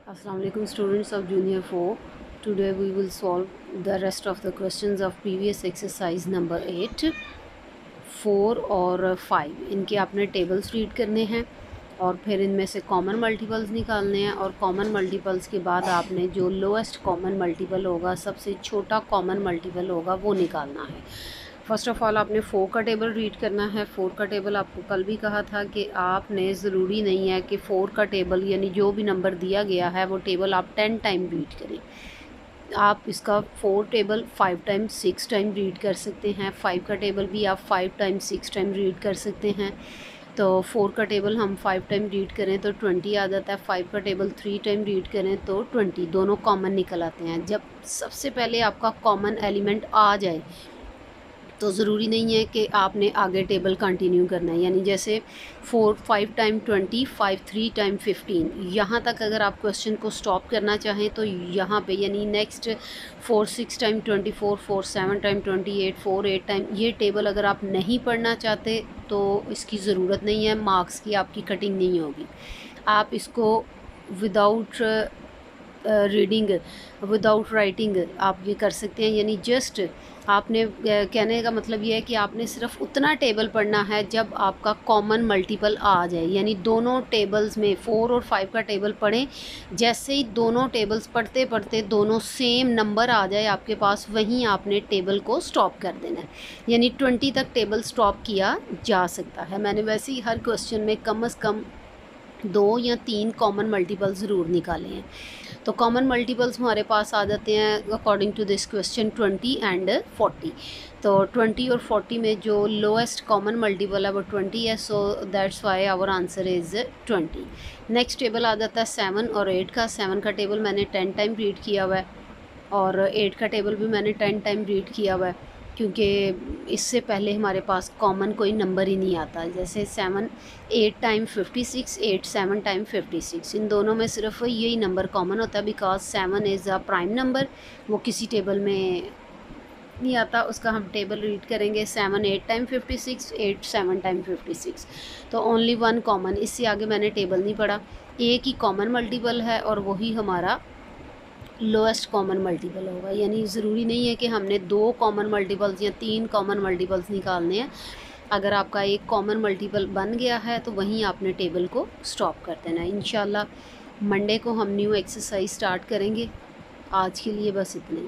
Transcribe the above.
Assalamu alaikum students of junior 4. Today we will solve the rest of the questions of previous exercise number 8, 4 और 5. इनके आपने tables read करने हैं और फिर इनमें से कॉमन मल्टीपल्स निकालने हैं और कॉमन मल्टीपल्स के बाद आपने जो लोएस्ट कॉमन मल्टीपल होगा, सबसे छोटा कॉमन मल्टीपल होगा, वो निकालना है। फ़र्स्ट ऑफ़ ऑल आपने 4 का टेबल रीड करना है। 4 का टेबल आपको कल भी कहा था कि आपने ज़रूरी नहीं है कि 4 का टेबल यानी जो भी नंबर दिया गया है वो टेबल आप 10 टाइम रीड करें। आप इसका 4 टेबल 5 टाइम 6 टाइम रीड कर सकते हैं। 5 का टेबल भी आप 5 टाइम 6 टाइम रीड कर सकते हैं। तो 4 का टेबल हम 5 टाइम रीड करें तो 20 आ जाता है। 5 का टेबल 3 टाइम रीड करें तो 20, दोनों कॉमन निकल आते हैं। जब सबसे पहले आपका कॉमन एलिमेंट आ जाए तो ज़रूरी नहीं है कि आपने आगे टेबल कंटिन्यू करना है, यानी जैसे 4 5 टाइम 20, 5 3 टाइम 15, यहाँ तक अगर आप क्वेश्चन को स्टॉप करना चाहें तो यहाँ पे यानी नेक्स्ट 4 6 टाइम 24, 4 7 टाइम 28, 4 8 टाइम, ये टेबल अगर आप नहीं पढ़ना चाहते तो इसकी ज़रूरत नहीं है, मार्क्स की आपकी कटिंग नहीं होगी। आप इसको विदाउट रीडिंग विदाउट राइटिंग आप ये कर सकते हैं, यानी जस्ट आपने कहने का मतलब ये है कि आपने सिर्फ उतना टेबल पढ़ना है जब आपका कॉमन मल्टीपल आ जाए, यानी दोनों टेबल्स में 4 और 5 का टेबल पढ़ें। जैसे ही दोनों टेबल्स पढ़ते पढ़ते दोनों सेम नंबर आ जाए आपके पास, वहीं आपने टेबल को स्टॉप कर देना है, यानी 20 तक टेबल स्टॉप किया जा सकता है। मैंने वैसे ही हर क्वेश्चन में कम से कम 2 या 3 कॉमन मल्टीपल ज़रूर निकाले हैं। तो कॉमन मल्टीपल्स हमारे पास आ जाते हैं according to this question 20 and 40। तो 20 और 40 में जो लोएस्ट कॉमन मल्टीपल है वो 20 है, so that's why our answer is 20। Next table आ जाता है 7 और 8 का। 7 का टेबल मैंने 10 टाइम रीड किया हुआ है और 8 का टेबल भी मैंने 10 टाइम रीड किया हुआ है, क्योंकि इससे पहले हमारे पास कॉमन कोई नंबर ही नहीं आता। जैसे 7 8 टाइम 56, 8 7 टाइम 56, इन दोनों में सिर्फ यही नंबर कॉमन होता है, because 7 is a prime number, वो किसी टेबल में नहीं आता। उसका हम टेबल रीड करेंगे 7 8 टाइम 56, 8 7 टाइम 56, तो ओनली 1 कॉमन, इससे आगे मैंने टेबल नहीं पढ़ा। एक ही कॉमन मल्टीपल है और वही हमारा लोएस्ट कॉमन मल्टीपल होगा, यानी ज़रूरी नहीं है कि हमने 2 कॉमन मल्टीपल्स या 3 कॉमन मल्टीपल्स निकालने हैं। अगर आपका एक कॉमन मल्टीपल बन गया है तो वहीं आपने टेबल को स्टॉप कर देना है। इंशाल्लाह मंडे को हम न्यू एक्सरसाइज स्टार्ट करेंगे। आज के लिए बस इतना ही।